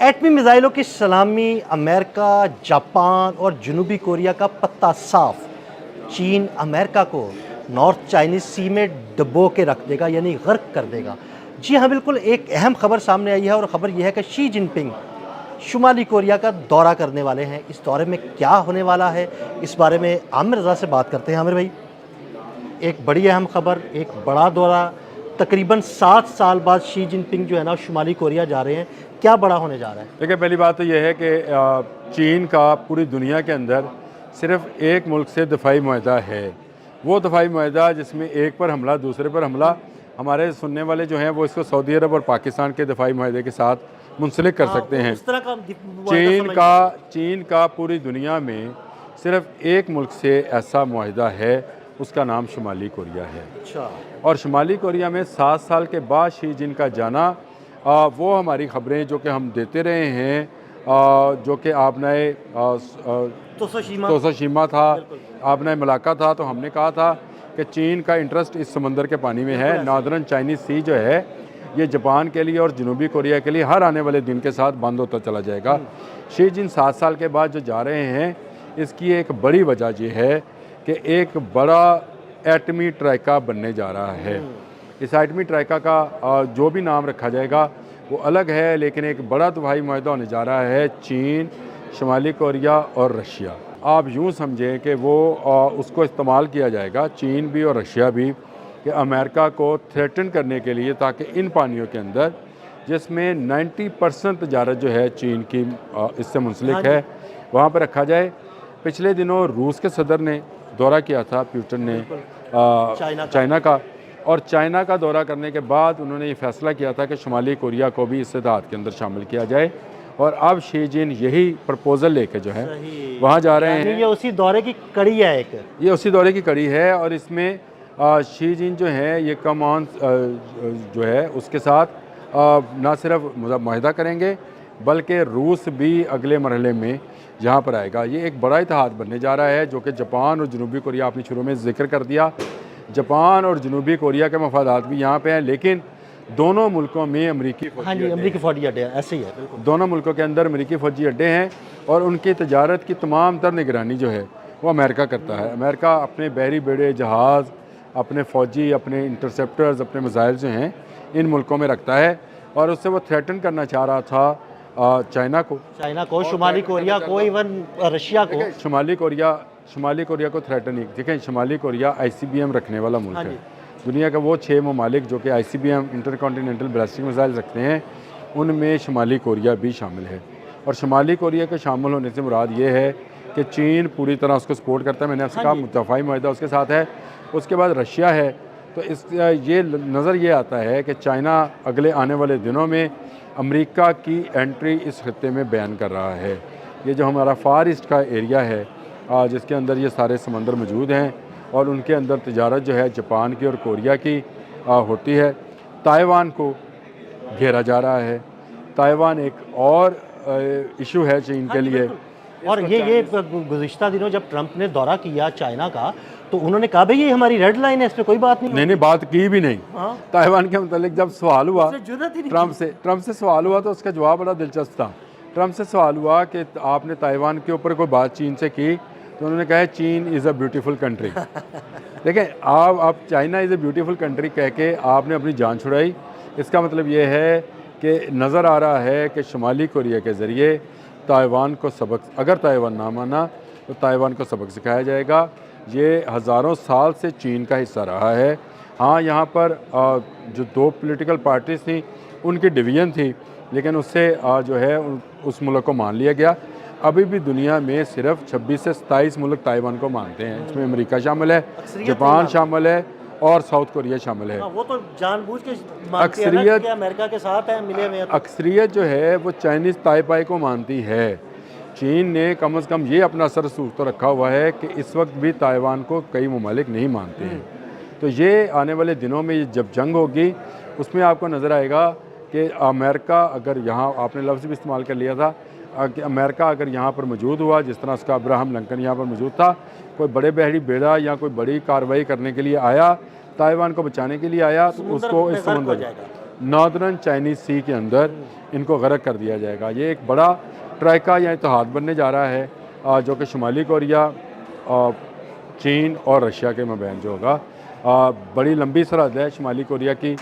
एटमी मिसाइलों की सलामी अमेरिका, जापान और जनूबी कोरिया का पत्ता साफ। चीन अमेरिका को नॉर्थ चाइनीज सी में डुबो के रख देगा, यानी गर्क कर देगा। जी हाँ, बिल्कुल एक अहम खबर सामने आई है और ख़बर यह है कि शी जिनपिंग शुमाली कोरिया का दौरा करने वाले हैं। इस दौरे में क्या होने वाला है, इस बारे में आमिर रज़ा से बात करते हैं। आमिर भाई, एक बड़ी अहम खबर, एक बड़ा दौरा, तकरीबन 7 साल बाद शी जिनपिंग जो है ना शुमाली कोरिया जा रहे हैं। क्या बड़ा होने जा रहा है? देखिए, पहली बात तो यह है कि चीन का पूरी दुनिया के अंदर सिर्फ एक मुल्क से दफ़ाई मुआहदा है। वो दफ़ाई मुआहदा जिसमें एक पर हमला, दूसरे पर हमला। हमारे सुनने वाले जो हैं वो इसको सऊदी अरब और पाकिस्तान के दफ़ाई मुआहदे के साथ मुंसलिक कर सकते हैं। इस तरह का चीन का पूरी दुनिया में सिर्फ एक मुल्क से ऐसा मुआहदा है, उसका नाम शुमाली कोरिया है। अच्छा। और शुमाली कोरिया में 7 साल के बाद शी जिन का जाना, वो हमारी ख़बरें जो कि हम देते रहे हैं, जो कि आपने तोसाशिमा था, आपने मुलाकात था, तो हमने कहा था कि चीन का इंटरेस्ट इस समंदर के पानी में है। नॉर्दर्न चाइनीज़ सी जो है ये जापान के लिए और जनूबी कोरिया के लिए हर आने वाले दिन के साथ बंद होता चला जाएगा। शी जिन 7 साल के बाद जो जा रहे हैं, इसकी एक बड़ी वजह ये है कि एक बड़ा एटमी ट्राइका बनने जा रहा है। इस एटमी ट्राइका का जो भी नाम रखा जाएगा वो अलग है, लेकिन एक बड़ा दफ़ाई मुआहदा होने जा रहा है चीन, शुमाली कोरिया और रशिया। आप यूँ समझें कि वो उसको इस्तेमाल किया जाएगा, चीन भी और रशिया भी, कि अमेरिका को थ्रेटन करने के लिए, ताकि इन पानियों के अंदर जिसमें 90% तजारत जो है चीन की इससे मुंसलिक है, वहाँ पर रखा जाए। पिछले दिनों रूस के सदर ने दौरा किया था, पुतिन ने चाइना का, और चाइना का दौरा करने के बाद उन्होंने ये फैसला किया था कि शुमाली कोरिया को भी इस इत्तेहाद के अंदर शामिल किया जाए। और अब शी जिन यही प्रपोज़ल लेके जो है वहाँ जा रहे हैं। ये उसी दौरे की कड़ी है, ये उसी दौरे की कड़ी है। और इसमें शी जिन जो है ये कम ऑन जो है उसके साथ ना सिर्फ मुआहदा करेंगे, बल्कि रूस भी अगले मरहले में यहाँ पर आएगा। ये एक बड़ा इत्तेहाद बनने जा रहा है, जो कि जापान और जनूबी कोरिया, आपने शुरू में जिक्र कर दिया, जापान और जनूबी कोरिया के मफादात भी यहाँ पे हैं, लेकिन दोनों मुल्कों में अमरीकी फौजी अड्डे ऐसे ही है। बिल्कुल, दोनों मुल्कों के अंदर अमरीकी फ़ौजी अड्डे हैं और उनकी तजारत की तमाम तर निगरानी जो है वो अमेरिका करता है। अमेरिका अपने बहरी बेड़े, जहाज़, अपने फ़ौजी, अपने इंटरसेप्टर्स, अपने मिसाइल जो हैं इन मुल्कों में रखता है। और उससे वो थ्रेटन करना चाह रहा था चाइना को, शुमाली कोरिया को, इवन रशिया को। शुमाली कोरिया को थ्रेटन नहीं। देखें, शुमाली कोरिया ICBM रखने वाला मुल्क है। दुनिया के वो 6 ममालिक जो कि ICBM इंटरकॉन्टिनेंटल बैलिस्टिक मिसाइल रखते हैं, उनमें शुमाली कोरिया भी शामिल है। और शुमाली कोरिया के शामिल होने से मुराद ये है कि चीन पूरी तरह उसको सपोर्ट करता है। मैंने आपसे कहा दफ़ाई मुआहदा उसके साथ है। उसके बाद रशिया है। तो ये नज़र ये आता है कि चाइना अगले आने वाले दिनों में अमेरिका की एंट्री इस खत्ते में बैन कर रहा है। ये जो हमारा फार ईस्ट का एरिया है, जिसके अंदर ये सारे समंदर मौजूद हैं, और उनके अंदर तिजारत जो है जापान की और कोरिया की होती है। ताइवान को घेरा जा रहा है। ताइवान एक और इशू है चीन के लिए। और ये गुज़िश्ता दिनों जब ट्रंप ने दौरा किया चाइना का, तो उन्होंने कहा भाई ये हमारी रेड लाइन है, इस पर कोई बात नहीं। बात की भी नहीं। ताइवान के मतलब जब सवाल हुआ ट्रंप से सवाल हुआ, तो उसका जवाब बड़ा दिलचस्प था। ट्रंप से सवाल हुआ कि आपने ताइवान के ऊपर कोई बात चीन से की, तो उन्होंने कहा चीन इज़ अ ब्यूटीफुल कंट्री। देखें, आप China is a beautiful country कह के आपने अपनी जान छुड़ाई। इसका मतलब ये है कि नज़र आ रहा है कि शुमाली कोरिया के ज़रिए ताइवान को सबक, अगर ताइवान ना माना तो ताइवान को सबक सिखाया जाएगा। ये हज़ारों साल से चीन का हिस्सा रहा है। हाँ, यहाँ पर जो 2 पॉलिटिकल पार्टीज़ थी उनकी डिवीज़न थी, लेकिन उससे जो है उस मुल्क को मान लिया गया। अभी भी दुनिया में सिर्फ 26 से 27 मुल्क ताइवान को मानते हैं। इसमें अमेरिका शामिल है, जापान शामिल है और साउथ कोरिया शामिल है। वो तो जानबूझ के अक्सरियत अमेरिका के साथ है, मिले हुए हैं। अक्सरियत जो है वो चाइनीज़ ताइपाई को मानती है। चीन ने कम से कम ये अपना असर रसूख तो रखा हुआ है कि इस वक्त भी ताइवान को कई ममालिक नहीं मानते हैं। तो ये आने वाले दिनों में जब जंग होगी, उसमें आपको नज़र आएगा कि अमेरिका अगर यहाँ, आपने लफ्ज़ भी इस्तेमाल कर लिया था कि अमेरिका अगर यहाँ पर मौजूद हुआ, जिस तरह उसका अब्राहम लिंकन यहाँ पर मौजूद था, कोई बड़े बहरी बेड़ा या कोई बड़ी कार्रवाई करने के लिए आया, ताइवान को बचाने के लिए आया, तो उसको इस नॉर्दर्न चाइनीज़ सी के अंदर इनको गर्क कर दिया जाएगा। ये एक बड़ा ट्राइका या इत्तेहाद बनने जा रहा है, जो कि शुमाली कोरिया, चीन और रशिया के मबैन जो होगा। बड़ी लंबी सरहद है शुमाली कोरिया की।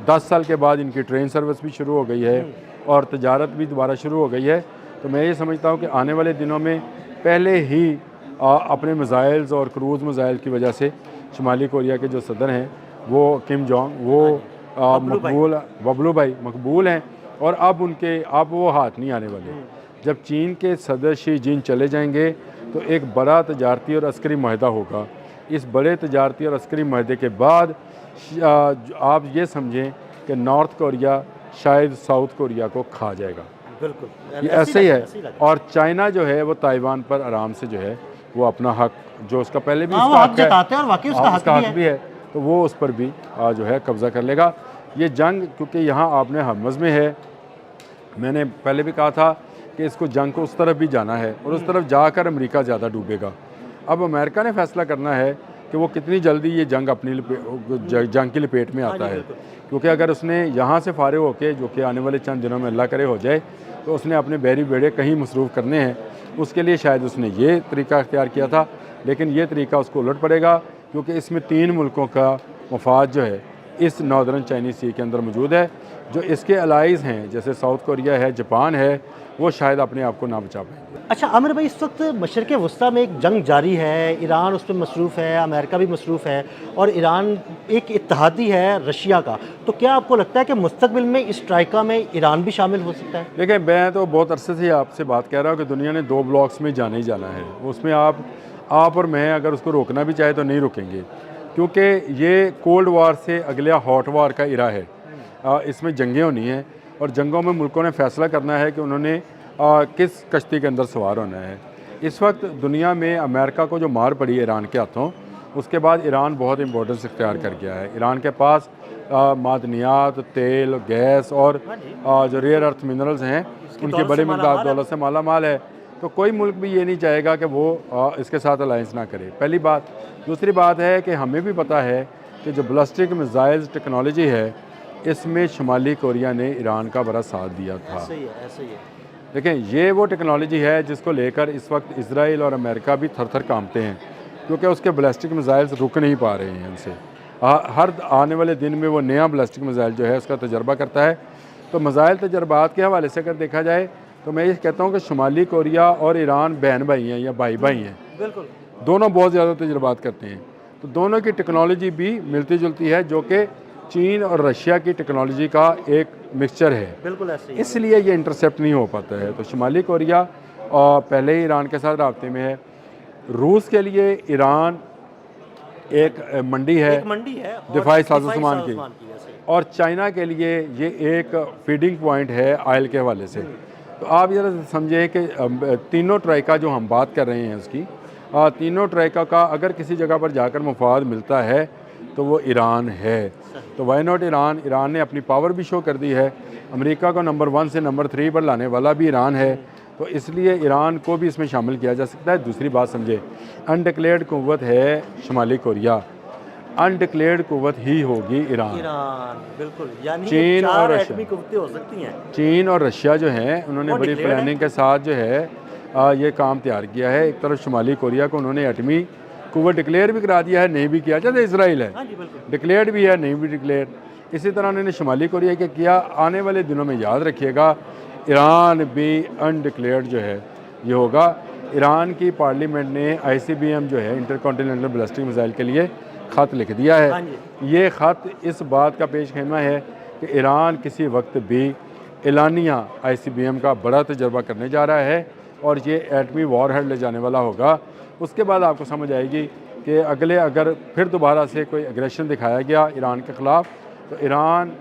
10 साल के बाद इनकी ट्रेन सर्विस भी शुरू हो गई है और तजारत भी दोबारा शुरू हो गई है। तो मैं ये समझता हूँ कि आने वाले दिनों में पहले ही अपने मिज़ाइल्स और क्रूज़ मिज़ाइल की वजह से शुमाली कोरिया के जो सदर हैं वो किम जोंग, वो बबलू भाई मकबूल हैं और अब वो हाथ नहीं आने वाले। जब चीन के सदर शी जिन चले जाएंगे तो एक बड़ा तजारती और अस्करी माहिदा होगा। इस बड़े तजारती और अस्करी माहिदे के बाद आप ये समझें कि नॉर्थ कोरिया शायद साउथ कोरिया को खा जाएगा। बिल्कुल ये ऐसे ही है। और चाइना जो है वो ताइवान पर आराम से जो है वो अपना हक, जो उसका पहले भी हाँ, उसका हक जताते हैं और वाकई उसका हक भी है, तो वो उस पर भी जो है कब्ज़ा कर लेगा। ये जंग क्योंकि यहाँ आपने हमज़ में है, मैंने पहले भी कहा था कि इसको जंग को उस तरफ भी जाना है और उस तरफ जाकर अमेरिका ज़्यादा डूबेगा। अब अमेरिका ने फैसला करना है कि वो कितनी जल्दी ये जंग जंग की लपेट में आता है, क्योंकि अगर उसने यहाँ से फारिग होके, जो कि आने वाले चंद दिनों में अल्लाह करे हो जाए, तो उसने अपने बहरी बेड़े कहीं मसरूफ़ करने हैं। उसके लिए शायद उसने ये तरीका अख्तियार किया था, लेकिन ये तरीका उसको उलट पड़ेगा, क्योंकि इसमें 3 मुल्कों का मफाद जो है इस नॉर्दर्न चाइनीज़ सी के अंदर मौजूद है। जो इसके अलाइज़ हैं जैसे साउथ कोरिया है, जापान है, वो शायद अपने आप को ना बचा पाएंगे। अच्छा आमिर भाई, इस वक्त मशरक़ वस्ता में एक जंग जारी है, ईरान उस पर मसरूफ़ है, अमेरिका भी मसरूफ़ है और ईरान एक इत्तेहादी है रशिया का। तो क्या आपको लगता है कि मुस्तकबिल में इस ट्राइका में ईरान भी शामिल हो सकता है? देखिए, मैं तो बहुत अरसे से आपसे बात कह रहा हूँ कि दुनिया ने 2 ब्लॉक्स में जाना ही जाना है। उसमें आप और मैं अगर उसको रोकना भी चाहे तो नहीं रुकेंगे, क्योंकि ये कोल्ड वार से अगला हॉट वार का इरा है। इसमें जंगें होनी हैं और जंगों में मुल्कों ने फ़ैसला करना है कि उन्होंने किस कश्ती के अंदर सवार होना है। इस वक्त दुनिया में अमेरिका को जो मार पड़ी है ईरान के हाथों, उसके बाद ईरान बहुत इंपॉर्टेंस इख्तियार कर गया है। ईरान के पास मादनियात, तेल, गैस और जो रेयर अर्थ मिनरल्स हैं उनकी बड़ी मकदार दौलत से माला माल है। तो कोई मुल्क भी ये नहीं चाहेगा कि वो इसके साथ अलायंस ना करे, पहली बात। दूसरी बात है कि हमें भी पता है कि जो बैलिस्टिक मिसाइल्स टेक्नोलॉजी है, इसमें शुमाली कोरिया ने ईरान का बड़ा साथ दिया था। ऐसे ही है। देखें, ये वो टेक्नोलॉजी है जिसको लेकर इस वक्त इजराइल और अमेरिका भी थर-थर कांपते हैं, क्योंकि उसके बैलिस्टिक मिसाइल्स रुक नहीं पा रहे हैं उनसे। हर आने वाले दिन में वो नया बैलिस्टिक मिसाइल जो है उसका तजर्बा करता है। तो मिसाइल तजर्बात के हवाले से अगर देखा जाए तो मैं ये कहता हूँ कि शुमाली कोरिया और ईरान बहन भाई हैं या भाई भाई हैं। बिल्कुल, दोनों बहुत ज़्यादा तजर्बात करते हैं। तो दोनों की टेक्नोलॉजी भी मिलती जुलती है, जो कि चीन और रशिया की टेक्नोलॉजी का एक मिक्सचर है। बिल्कुल ऐसे ही। इसलिए ये इंटरसेप्ट नहीं हो पाता है। तो शुमाली कोरिया पहले ही ईरान के साथ राब्ते में है। रूस के लिए ईरान एक मंडी है दिफाई साजो-सामान की, और चाइना के लिए ये एक फीडिंग पॉइंट है ऑयल के हवाले से। तो आप ज़रा समझें कि तीनों ट्राइका जो हम बात कर रहे हैं उसकी, तीनों ट्राइका का अगर किसी जगह पर जाकर मफाद मिलता है तो वो ईरान है। तो वाई नॉट ईरान। ईरान ने अपनी पावर भी शो कर दी है। अमेरिका को नंबर 1 से नंबर 3 पर लाने वाला भी ईरान है, तो इसलिए ईरान को भी इसमें शामिल किया जा सकता है। दूसरी बात समझे, अनडिक्लेयर्ड कुव्वत है शुमाली कोरिया, अनडिक्लेयर्ड कुव्वत ही होगी ईरान। बिल्कुल, यानी चीन और रशिया एटमी कुव्वतें हो सकती हैं। चीन और रशिया जो हैं उन्होंने बड़ी प्लानिंग के साथ जो है ये काम तैयार किया है। एक तरफ शुमाली कोरिया को उन्होंने एटमी कुव्वत डिक्लेयर भी करा दिया है, नहीं भी किया, जैसे इसराइल है डिक्लेयर्ड भी है, नहीं भी डिक्लेयर। इसी तरह उन्होंने शुमाली कोरिया के किया। आने वाले दिनों में याद रखिएगा, ईरान भी अनडिक्लेयर्ड जो है ये होगा। ईरान की पार्लियामेंट ने ICBM जो है इंटरकॉन्टिनेंटल बैलिस्टिक मिसाइल के लिए ख़त लिख दिया है। ये ख़त इस बात का पेश खेमा है कि ईरान किसी वक्त भी एलानिया ICBM का बड़ा तजर्बा करने जा रहा है और ये एटमी वॉरहेड ले जाने वाला होगा। उसके बाद आपको समझ आएगी कि अगर फिर दोबारा से कोई एग्रेशन दिखाया गया ईरान के ख़िलाफ़, तो ईरान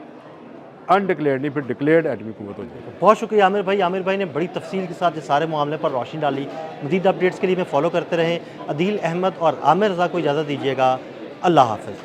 अनडिक्लेयर्ड नहीं फिर डिक्लेयर्ड एटमी कुव्वत हो जाएगी। बहुत शुक्रिया आमिर भाई। आमिर भाई ने बड़ी तफसील के साथ इस सारे मामले पर रोशनी डाली। मज़ीद अपडेट्स के लिए मैं फॉलो करते रहें। अदील अहमद और आमिर रज़ा को इजाज़त दीजिएगा। अल्लाह हाफ़िज़।